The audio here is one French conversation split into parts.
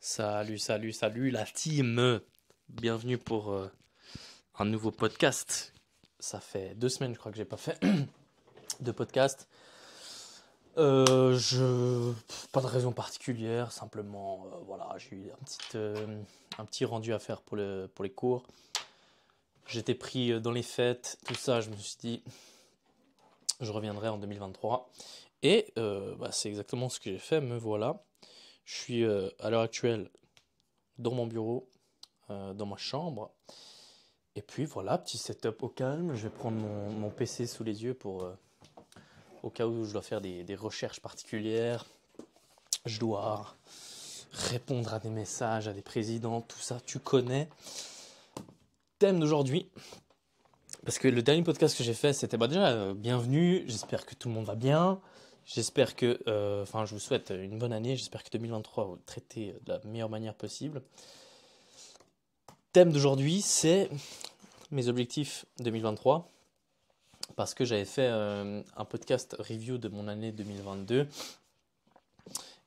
Salut la team. Bienvenue pour un nouveau podcast. Ça fait 2 semaines, je crois que j'ai pas fait de podcast. Pas de raison particulière, simplement, voilà, j'ai eu un petit rendu à faire pour les cours. J'étais pris dans les fêtes, tout ça. Je me suis dit, je reviendrai en 2023. Et c'est exactement ce que j'ai fait. Me voilà. Je suis à l'heure actuelle dans mon bureau, dans ma chambre. Et puis voilà, petit setup au calme. Je vais prendre mon PC sous les yeux pour, au cas où je dois faire des recherches particulières. Je dois répondre à des messages, à des présidents, tout ça, tu connais. Thème d'aujourd'hui, parce que le dernier podcast que j'ai fait, c'était déjà bienvenue. J'espère que tout le monde va bien. J'espère que, je vous souhaite une bonne année. J'espère que 2023 vous le traitez de la meilleure manière possible. Thème d'aujourd'hui, c'est mes objectifs 2023. Parce que j'avais fait un podcast review de mon année 2022.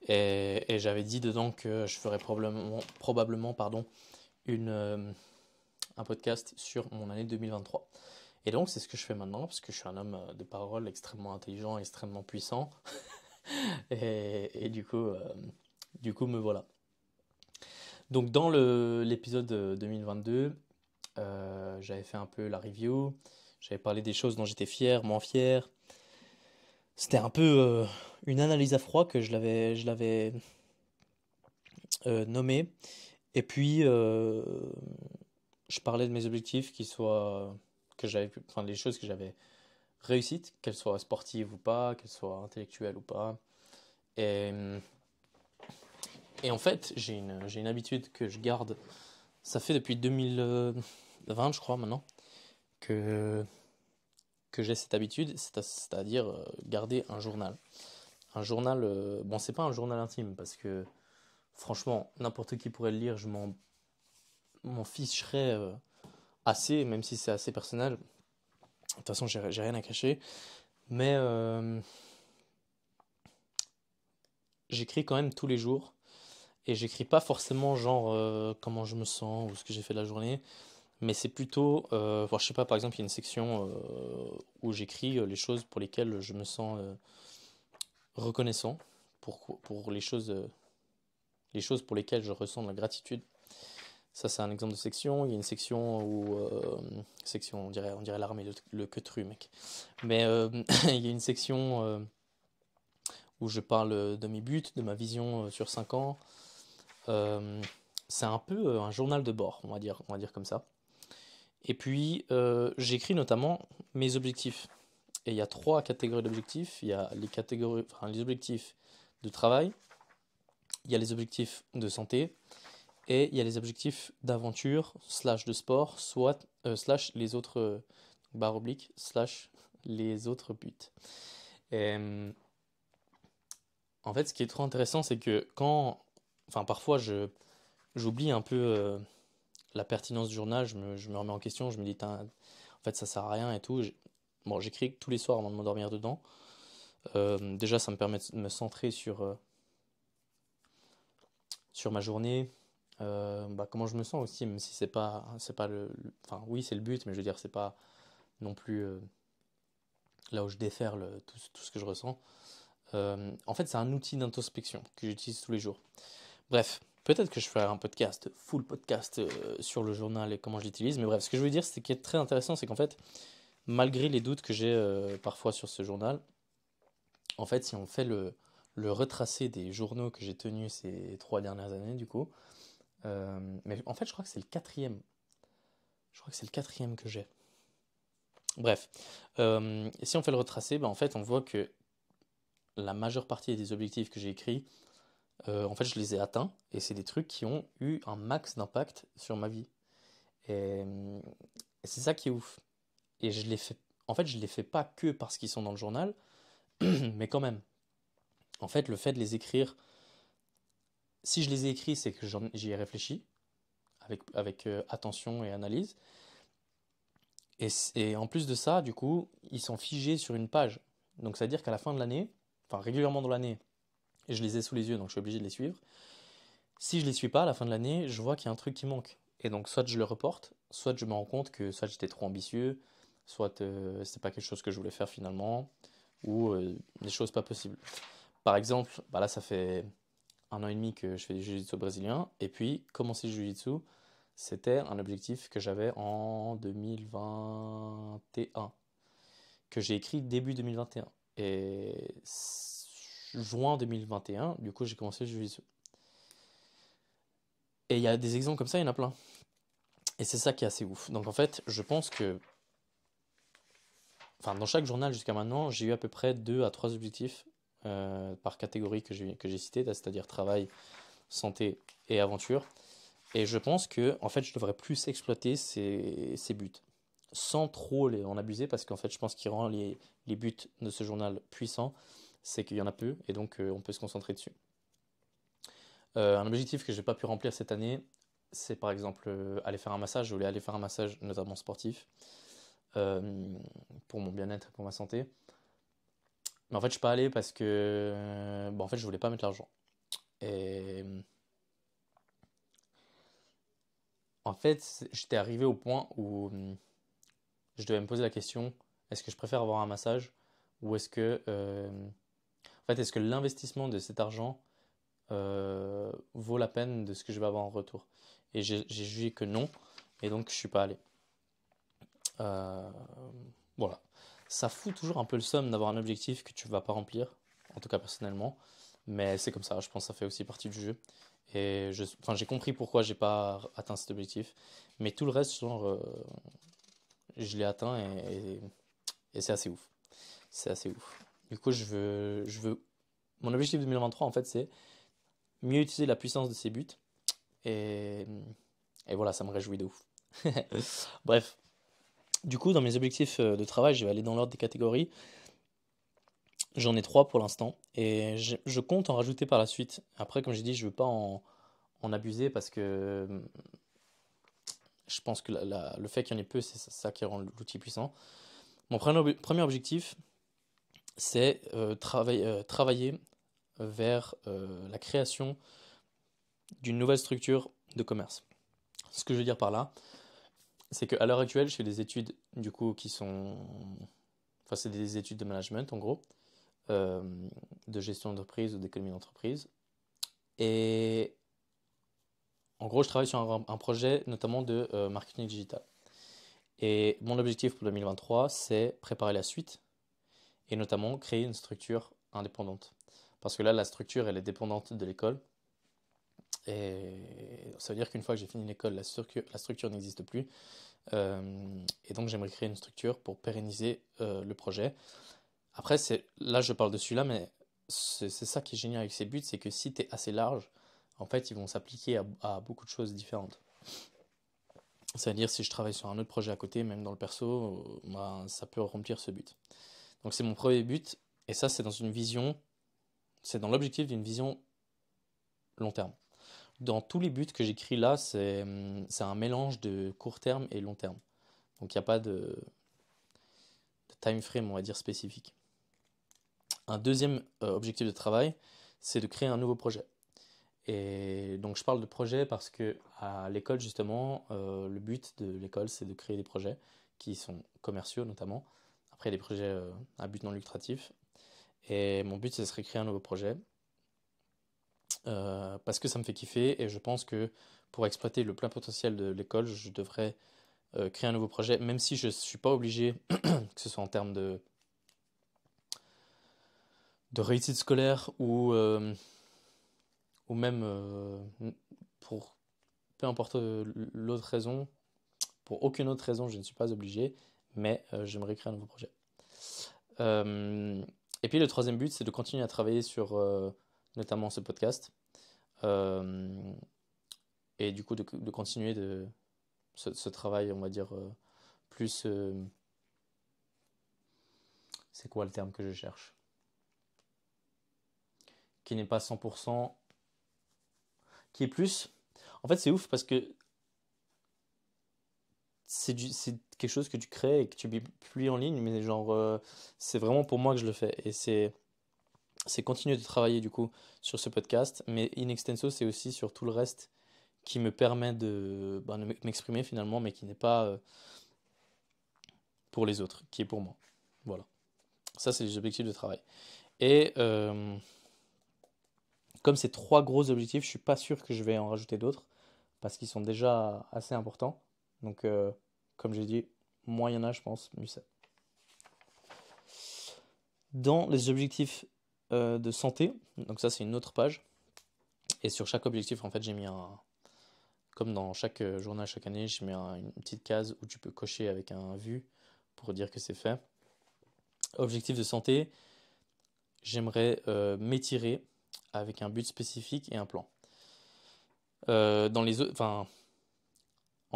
Et j'avais dit dedans que je ferais probablement un podcast sur mon année 2023. Et donc c'est ce que je fais maintenant, parce que je suis un homme de parole extrêmement intelligent, extrêmement puissant. et du coup, me voilà. Donc dans l'épisode 2022, j'avais fait un peu la review, j'avais parlé des choses dont j'étais fier, moins fier. C'était un peu une analyse à froid que je l'avais nommé. Et puis je parlais de mes objectifs les choses que j'avais réussites, qu'elles soient sportives ou pas, qu'elles soient intellectuelles ou pas. Et, et en fait, j'ai une habitude que je garde. Ça fait depuis 2020, je crois maintenant, que j'ai cette habitude, c'est-à-dire garder un journal. Un journal, bon, c'est pas un journal intime parce que franchement, n'importe qui pourrait le lire, je m'en ficherais assez, même si c'est assez personnel. De toute façon, j'ai rien à cacher. Mais j'écris quand même tous les jours. Et j'écris pas forcément genre comment je me sens ou ce que j'ai fait de la journée. Mais c'est plutôt, je sais pas, par exemple, il y a une section où j'écris les choses pour lesquelles je me sens reconnaissant, pour les choses pour lesquelles je ressens de la gratitude. Ça, c'est un exemple de section. Il y a une section où, section, on dirait l'armée, le queutru, mec. Mais il y a une section où je parle de mes buts, de ma vision sur 5 ans. Euh, c'est un peu un journal de bord, on va dire comme ça. Et puis, j'écris notamment mes objectifs. Et il y a 3 catégories d'objectifs. Il y a les objectifs de travail, il y a les objectifs de santé, et il y a les objectifs d'aventure, slash de sport, slash les autres barres obliques, slash les autres buts. Et en fait, ce qui est trop intéressant, c'est que parfois, j'oublie un peu la pertinence du journal, je me remets en question, je me dis, en fait, ça sert à rien et tout. Bon, j'écris tous les soirs avant de m'endormir dedans. Déjà, ça me permet de me centrer sur ma journée, comment je me sens aussi, même si c'est pas enfin, oui, c'est le but, mais je veux dire, c'est pas non plus là où je déferle tout ce que je ressens. En fait, c'est un outil d'introspection que j'utilise tous les jours. Bref, peut-être que je ferai un podcast, full podcast sur le journal et comment je l'utilise, mais bref, ce que je veux dire, ce qui est très intéressant, c'est qu'en fait, malgré les doutes que j'ai parfois sur ce journal, en fait, si on fait le retracé des journaux que j'ai tenus ces 3 dernières années, du coup, mais en fait, je crois que c'est le quatrième. Je crois que c'est le quatrième que j'ai. Bref, et si on fait le retracé, en fait, on voit que la majeure partie des objectifs que j'ai écrits, en fait, je les ai atteints, et c'est des trucs qui ont eu un max d'impact sur ma vie. Et c'est ça qui est ouf. Et en fait, je les fais pas que parce qu'ils sont dans le journal, mais quand même. En fait, le fait de les écrire, si je les ai écrits, c'est que j'y ai réfléchi avec attention et analyse. Et en plus de ça, du coup, ils sont figés sur une page. Donc, c'est-à-dire qu'à la fin de l'année, enfin régulièrement dans l'année, et je les ai sous les yeux, donc je suis obligé de les suivre. Si je les suis pas à la fin de l'année, je vois qu'il y a un truc qui manque. Et donc, soit je le reporte, soit je me rends compte que soit j'étais trop ambitieux, soit c'est pas quelque chose que je voulais faire finalement, ou des choses pas possibles. Par exemple, bah là, ça fait 1 an et demi que je fais du jiu-jitsu brésilien, et puis commencer le jiu-jitsu, c'était un objectif que j'avais en 2021, que j'ai écrit début 2021. Et juin 2021, du coup, j'ai commencé le jiu-jitsu. Et il y a des exemples comme ça, il y en a plein. Et c'est ça qui est assez ouf. Donc en fait, je pense que, enfin, dans chaque journal jusqu'à maintenant, j'ai eu à peu près 2 à 3 objectifs par catégorie que j'ai cité, c'est-à-dire travail, santé et aventure. Et je pense que, en fait, je devrais plus exploiter ces buts, sans trop en abuser, parce qu'en fait, je pense qu'il rend les buts de ce journal puissants, c'est qu'il y en a peu, et donc on peut se concentrer dessus. Un objectif que je n'ai pas pu remplir cette année, c'est par exemple aller faire un massage. Je voulais aller faire un massage, notamment sportif, euh, pour mon bien-être et pour ma santé. Mais en fait, je suis pas allé parce que, bon, en fait, je voulais pas mettre l'argent. Et en fait, j'étais arrivé au point où je devais me poser la question, est-ce que je préfère avoir un massage ou en fait, est-ce que l'investissement de cet argent vaut la peine de ce que je vais avoir en retour? Et j'ai jugé que non, et donc je suis pas allé. Euh, voilà. Ça fout toujours un peu le somme d'avoir un objectif que tu vas pas remplir, en tout cas personnellement. Mais c'est comme ça, je pense que ça fait aussi partie du jeu. Et enfin, j'ai compris pourquoi j'ai pas atteint cet objectif. Mais tout le reste, genre, je l'ai atteint et c'est assez ouf. C'est assez ouf. Du coup, mon objectif 2023, en fait, c'est mieux utiliser la puissance de ces buts. Et, et voilà, ça me réjouit de ouf. Bref, du coup, dans mes objectifs de travail, je vais aller dans l'ordre des catégories. J'en ai 3 pour l'instant et je compte en rajouter par la suite. Après, comme j'ai dit, je ne veux pas en abuser parce que je pense que le fait qu'il y en ait peu, c'est ça qui rend l'outil puissant. Mon premier objectif, c'est travailler vers la création d'une nouvelle structure de commerce. Ce que je veux dire par là, c'est qu'à l'heure actuelle, je fais des études du coup qui sont... Enfin, c'est des études de management en gros, euh, de gestion d'entreprise ou d'économie d'entreprise. Et en gros, je travaille sur un projet notamment de marketing digital. Et mon objectif pour 2023, c'est préparer la suite et notamment créer une structure indépendante. Parce que là, la structure, elle est dépendante de l'école. Et ça veut dire qu'une fois que j'ai fini l'école, la structure n'existe plus. Et donc, j'aimerais créer une structure pour pérenniser le projet. Après, là, je parle de celui-là, mais c'est ça qui est génial avec ces buts, c'est que si tu es assez large, en fait, ils vont s'appliquer à beaucoup de choses différentes. C'est-à-dire, si je travaille sur un autre projet à côté, même dans le perso, ben, ça peut remplir ce but. Donc, c'est mon premier but, et ça, c'est dans l'objectif d'une vision long terme. Dans tous les buts que j'écris là, c'est un mélange de court terme et long terme. Donc, il n'y a pas de time frame, on va dire, spécifique. Un deuxième objectif de travail, c'est de créer un nouveau projet. Et donc je parle de projet parce que à l'école justement, le but de l'école c'est de créer des projets qui sont commerciaux notamment. Après des projets à but non lucratif. Et mon but ce serait de créer un nouveau projet parce que ça me fait kiffer et je pense que pour exploiter le plein potentiel de l'école, je devrais créer un nouveau projet, même si je ne suis pas obligé, que ce soit en termes de réussite scolaire ou même pour peu importe l'autre raison, pour aucune autre raison, je ne suis pas obligé, mais j'aimerais créer un nouveau projet. Euh, et puis le troisième but, c'est de continuer à travailler sur notamment ce podcast. Euh, et du coup, de continuer ce travail, on va dire, plus... c'est quoi le terme que je cherche? Qui n'est pas 100%... Qui est plus... En fait, c'est ouf parce que c'est quelque chose que tu crées et que tu publies en ligne, mais genre, c'est vraiment pour moi que je le fais. Et c'est c'est continuer de travailler du coup sur ce podcast, mais in extenso, c'est aussi sur tout le reste qui me permet de m'exprimer finalement, mais qui n'est pas pour les autres, qui est pour moi. Voilà. Ça, c'est les objectifs de travail. Et comme c'est 3 gros objectifs, je suis pas sûr que je vais en rajouter d'autres parce qu'ils sont déjà assez importants. Donc, comme j'ai dit, moins il y en a, je pense, mieux c'est. Dans les objectifs de santé, donc ça c'est une autre page, et sur chaque objectif, en fait, j'ai mis comme dans chaque journal, chaque année, je mets une petite case où tu peux cocher avec un vu pour dire que c'est fait. Objectif de santé, j'aimerais m'étirer avec un but spécifique et un plan. En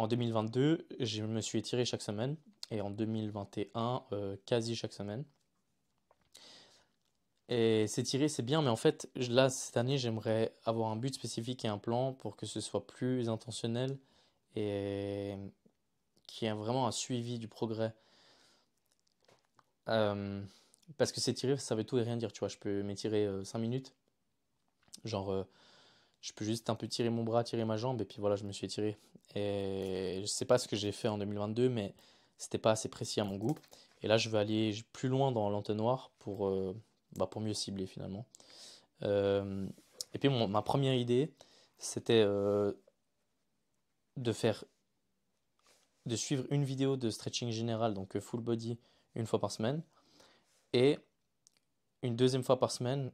2022, je me suis étiré chaque semaine et en 2021, quasi chaque semaine. Et s'étirer, c'est bien, mais en fait, là, cette année, j'aimerais avoir un but spécifique et un plan pour que ce soit plus intentionnel et qu'il y ait vraiment un suivi du progrès. Euh, Parce que s'étirer, ça veut tout et rien dire, tu vois. Je peux m'étirer 5 minutes, genre, je peux juste un peu tirer mon bras, tirer ma jambe, et puis voilà, je me suis étiré. Et je sais pas ce que j'ai fait en 2022, mais c'était pas assez précis à mon goût. Et là, je vais aller plus loin dans l'entonnoir pour mieux cibler finalement. Euh, et puis ma première idée, c'était de faire, de suivre une vidéo de stretching général, donc full body, une fois par semaine, et une deuxième fois par semaine,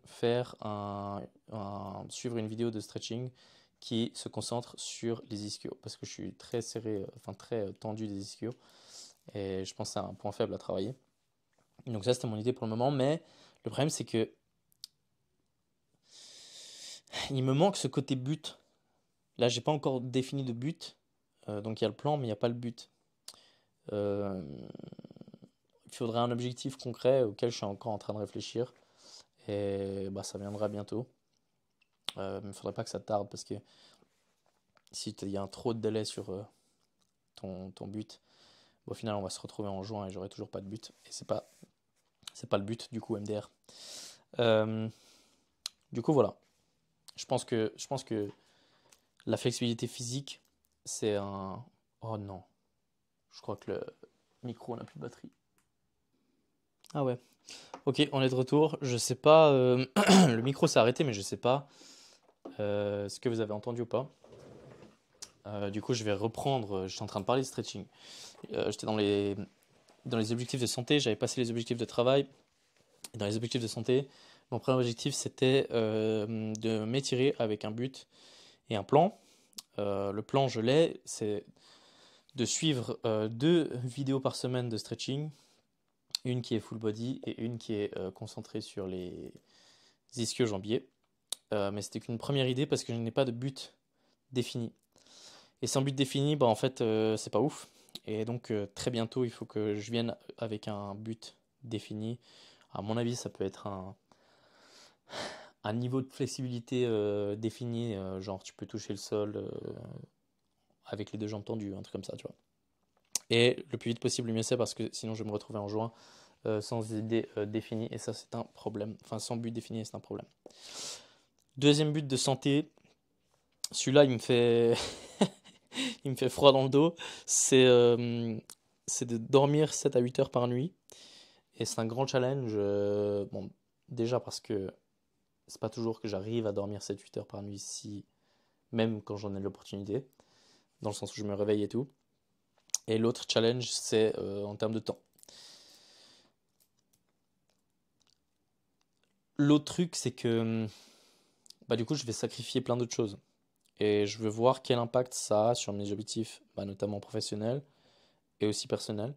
suivre une vidéo de stretching qui se concentre sur les ischios, parce que je suis très serré, enfin très tendu des ischios, et je pense que c'est un point faible à travailler. Donc ça, c'était mon idée pour le moment, mais le problème, c'est que il me manque ce côté but. Là, j'ai pas encore défini de but. Donc il y a le plan, mais il n'y a pas le but. Euh, il faudrait un objectif concret auquel je suis encore en train de réfléchir. Et bah, ça viendra bientôt. Mais il ne faudrait pas que ça tarde parce que si il y a un trop de délai sur ton but, au final on va se retrouver en juin et j'aurai toujours pas de but. Et c'est pas le but du coup MDR. Euh, du coup voilà. Je pense que la flexibilité physique, c'est un. Oh non. Je crois que le micro n'a plus de batterie. Ah ouais. Ok, on est de retour. Je sais pas. Le micro s'est arrêté, mais je sais pas ce que vous avez entendu ou pas. Du coup, je vais reprendre. Je suis en train de parler de stretching. J'étais dans les objectifs de santé. J'avais passé les objectifs de travail. Et dans les objectifs de santé, mon premier objectif c'était de m'étirer avec un but et un plan. Le plan, je l'ai. C'est de suivre 2 vidéos par semaine de stretching. Une qui est full body et une qui est concentrée sur les ischio-jambiers. Mais c'était qu'une première idée parce que je n'ai pas de but défini. Et sans but défini, bah en fait, c'est pas ouf. Et donc, très bientôt, il faut que je vienne avec un but défini. À mon avis, ça peut être un niveau de flexibilité défini, genre tu peux toucher le sol avec les 2 jambes tendues, un truc comme ça, tu vois. Et le plus vite possible, le mieux c'est parce que sinon je vais me retrouver en juin sans idée définie et ça c'est un problème. Enfin, sans but défini, c'est un problème. Deuxième but de santé, celui-là il me fait il me fait froid dans le dos, c'est de dormir 7 à 8 heures par nuit. Et c'est un grand challenge. Bon, déjà parce que c'est pas toujours que j'arrive à dormir 7-8 heures par nuit, même quand j'en ai l'opportunité, dans le sens où je me réveille et tout. Et l'autre challenge, c'est en termes de temps. L'autre truc, c'est que bah, du coup, je vais sacrifier plein d'autres choses. Et je veux voir quel impact ça a sur mes objectifs, bah, notamment professionnels et aussi personnels.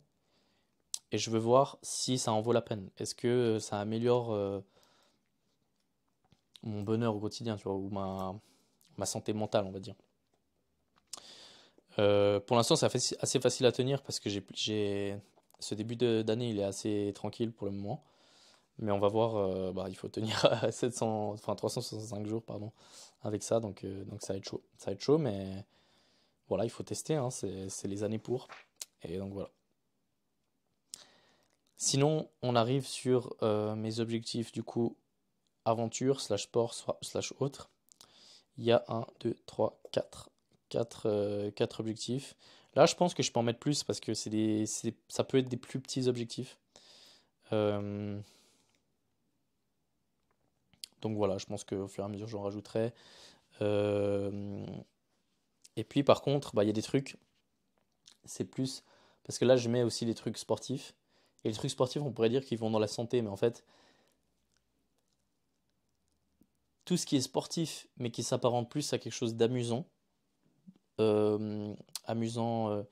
Et je veux voir si ça en vaut la peine. Est-ce que ça améliore mon bonheur au quotidien, tu vois, ou ma santé mentale, on va dire. Pour l'instant, c'est assez facile à tenir parce que ce début d'année, il est assez tranquille pour le moment. Mais on va voir, bah, il faut tenir à 365 jours, pardon, avec ça, donc ça va être chaud. Ça va être chaud, mais voilà, il faut tester, hein, c'est les années pour. Et donc voilà. Sinon, on arrive sur mes objectifs du coup aventure, slash sport, slash autre, il y a un, 2, 3, 4. 4 objectifs. Là, je pense que je peux en mettre plus parce que ça peut être des plus petits objectifs. Euh, donc voilà, je pense qu'au fur et à mesure, j'en rajouterai. Euh, et puis par contre, bah, il y a des trucs, c'est plus. Parce que là, je mets aussi les trucs sportifs. Et les trucs sportifs, on pourrait dire qu'ils vont dans la santé, mais en fait, tout ce qui est sportif, mais qui s'apparente plus à quelque chose d'amusant, euh, amusant,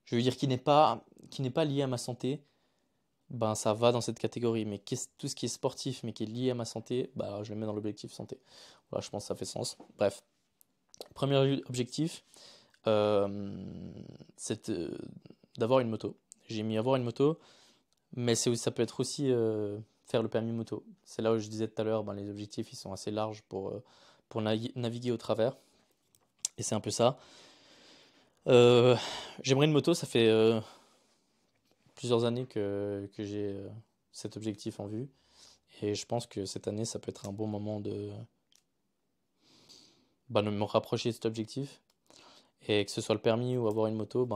je veux dire qui n'est pas lié à ma santé, ben ça va dans cette catégorie. Mais tout ce qui est sportif, mais qui est lié à ma santé, bah je le mets dans l'objectif santé. Voilà, je pense que ça fait sens. Bref, premier objectif, euh, c'est d'avoir une moto. J'ai mis avoir une moto, mais ça peut être aussi faire le permis moto. C'est là où je disais tout à l'heure, ben, les objectifs ils sont assez larges pour naviguer au travers. Et c'est un peu ça. Euh, J'aimerais une moto, ça fait plusieurs années que j'ai cet objectif en vue. Et je pense que cette année, ça peut être un bon moment de me rapprocher de cet objectif. Et que ce soit le permis ou avoir une moto,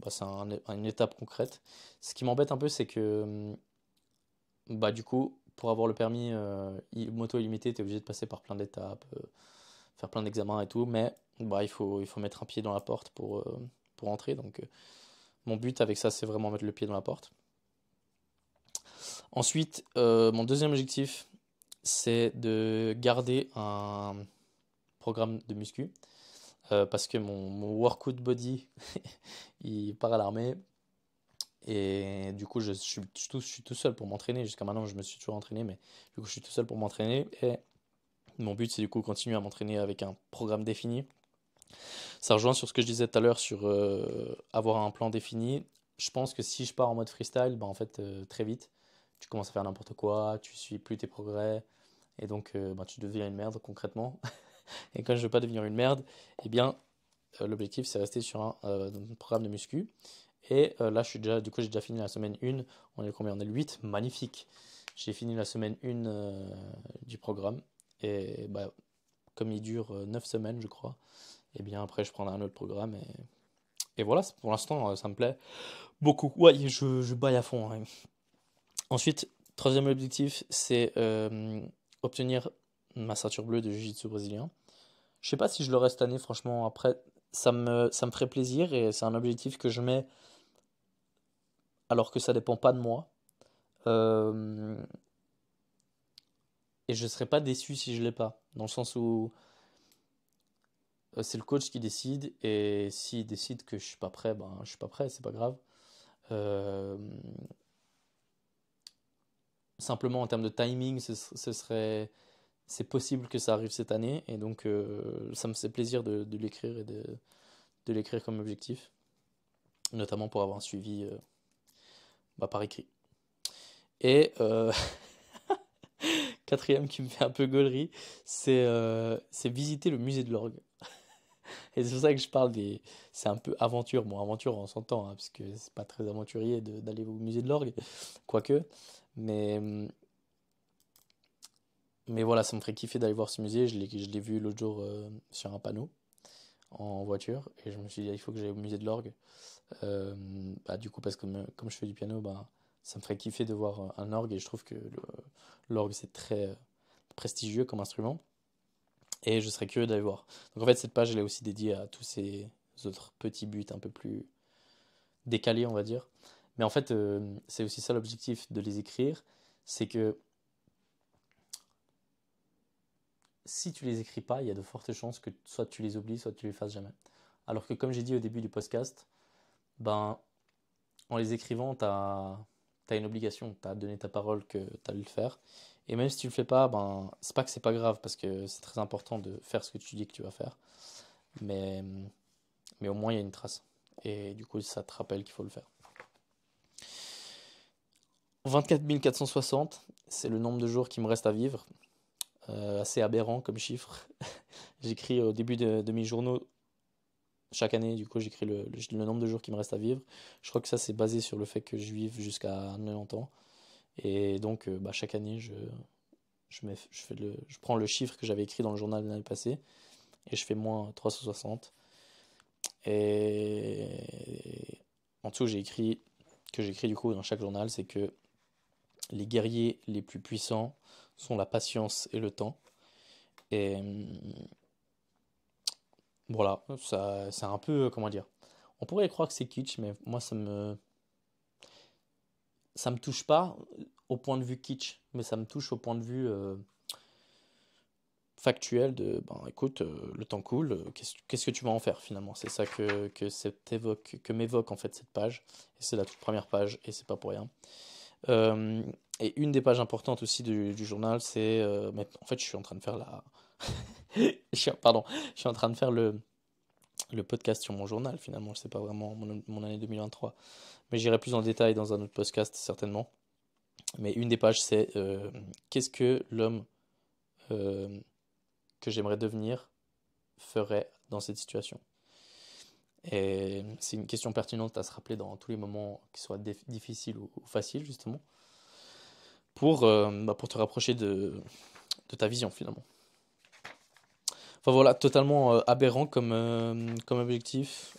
c'est une étape concrète. Ce qui m'embête un peu, c'est que du coup, pour avoir le permis moto illimité, tu es obligé de passer par plein d'étapes, faire plein d'examens et tout. Mais il faut mettre un pied dans la porte pour entrer. Donc, mon but avec ça, c'est vraiment mettre le pied dans la porte. Ensuite, mon deuxième objectif, c'est de garder un programme de muscu. Parce que mon workout body, il part à l'armée. Et du coup, je suis tout seul pour m'entraîner. Jusqu'à maintenant, je me suis toujours entraîné, mais du coup, je suis tout seul pour m'entraîner. Et mon but, c'est du coup continuer à m'entraîner avec un programme défini. Ça rejoint sur ce que je disais tout à l'heure sur avoir un plan défini. Je pense que si je pars en mode freestyle, en fait, très vite, tu commences à faire n'importe quoi, tu suis plus tes progrès, et donc tu deviens une merde concrètement. Et quand je veux pas devenir une merde, eh bien, l'objectif c'est rester sur un programme de muscu. Et là, du coup, j'ai déjà fini la semaine 1. On est combien? On est le 8. Magnifique. J'ai fini la semaine 1 du programme. Et comme il dure 9 semaines, je crois, et bien après, je prendrai un autre programme. Et voilà, pour l'instant, ça me plaît beaucoup. Ouais, je baille à fond, hein. Ensuite, troisième objectif, c'est obtenir ma ceinture bleue de Jiu-Jitsu brésilien. Je sais pas si je l'aurai cette année, franchement. Après, ça me ferait plaisir et c'est un objectif que je mets alors que ça dépend pas de moi. Euh, et je serais pas déçu si je l'ai pas. Dans le sens où c'est le coach qui décide et s'il décide que je suis pas prêt, je suis pas prêt, c'est pas grave. Euh, Simplement en termes de timing, c'est possible que ça arrive cette année et donc ça me fait plaisir de l'écrire et de l'écrire comme objectif, notamment pour avoir un suivi par écrit. Et quatrième qui me fait un peu gaulerie, c'est visiter le musée de l'orgue. Et c'est pour ça que je parle des. C'est un peu aventure. Bon, aventure, on s'entend, hein, parce que c'est pas très aventurier d'aller au musée de l'orgue, quoique. Mais, mais voilà, ça me ferait kiffer d'aller voir ce musée. Je l'ai vu l'autre jour sur un panneau en voiture. Et je me suis dit, il faut que j'aille au musée de l'orgue. Du coup, parce que comme je fais du piano, ça me ferait kiffer de voir un orgue. Et je trouve que l'orgue, c'est très prestigieux comme instrument. Et je serais curieux d'aller voir. Donc en fait, cette page, elle est aussi dédiée à tous ces autres petits buts un peu plus décalés, on va dire. Mais en fait, c'est aussi ça l'objectif de les écrire. C'est que si tu les écris pas, il y a de fortes chances que soit tu les oublies, soit tu les fasses jamais. Alors que comme j'ai dit au début du podcast, ben, en les écrivant, t'as une obligation. T'as donné ta parole que t'allais le faire. Et même si tu le fais pas, c'est pas que c'est pas grave, parce que c'est très important de faire ce que tu dis que tu vas faire. Mais mais au moins il y a une trace. Et du coup, ça te rappelle qu'il faut le faire. 24 460, c'est le nombre de jours qui me reste à vivre. Assez aberrant comme chiffre. J'écris au début de mes journaux chaque année, du coup, j'écris le nombre de jours qui me reste à vivre. Je crois que ça, c'est basé sur le fait que je vive jusqu'à 90 ans. Et donc, chaque année, je je prends le chiffre que j'avais écrit dans le journal de l'année passée et je fais moins 360. Et en dessous, j'écris du coup dans chaque journal, c'est que les guerriers les plus puissants sont la patience et le temps. Et voilà, ça, c'est un peu, comment dire, on pourrait croire que c'est kitsch, mais moi, ça me touche pas au point de vue kitsch, mais ça me touche au point de vue factuel de, ben écoute, le temps coule, qu'est-ce que tu vas en faire finalement? C'est ça que m'évoque en fait cette page, et c'est la toute première page, et c'est pas pour rien. Euh, et une des pages importantes aussi du journal, c'est, mais en fait, je suis en train de faire pardon, je suis en train de faire le podcast sur mon journal finalement, c'est pas vraiment mon année 2023, mais j'irai plus en détail dans un autre podcast certainement. Mais une des pages, c'est qu'est-ce que l'homme euh, que j'aimerais devenir ferait dans cette situation. Et c'est une question pertinente à se rappeler dans tous les moments qui soient difficiles ou faciles, justement, pour te rapprocher de ta vision, finalement. Enfin voilà, totalement aberrant comme objectif.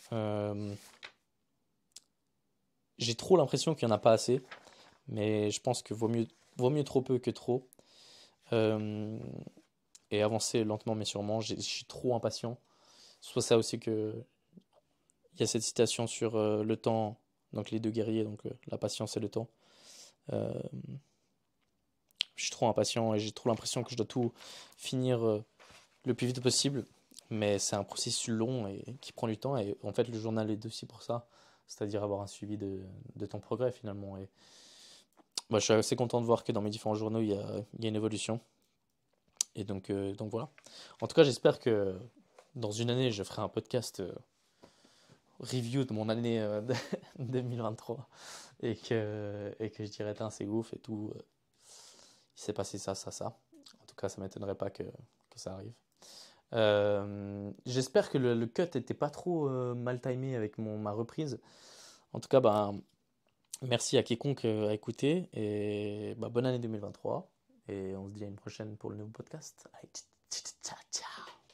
J'ai trop l'impression qu'il n'y en a pas assez, mais je pense que vaut mieux trop peu que trop. Euh, et avancer lentement mais sûrement. Je suis trop impatient. Soit ça aussi que il y a cette citation sur le temps, donc les deux guerriers, donc la patience et le temps. Euh, je suis trop impatient et j'ai trop l'impression que je dois tout finir le plus vite possible. Mais c'est un processus long et qui prend du temps. Et en fait, le journal est aussi pour ça. C'est-à-dire avoir un suivi de ton progrès finalement. Et moi, je suis assez content de voir que dans mes différents journaux, il y a une évolution. Et donc voilà. En tout cas, j'espère que dans une année, je ferai un podcast review de mon année 2023 et que je dirais, tiens, c'est ouf et tout. Il s'est passé ça, ça, ça. En tout cas, ça m'étonnerait pas que ça arrive. J'espère que le cut était pas trop mal timé avec ma reprise. En tout cas, ben, merci à quiconque a écouté et bah, bonne année 2023. Et on se dit à une prochaine pour le nouveau podcast. Allez, ciao, ciao.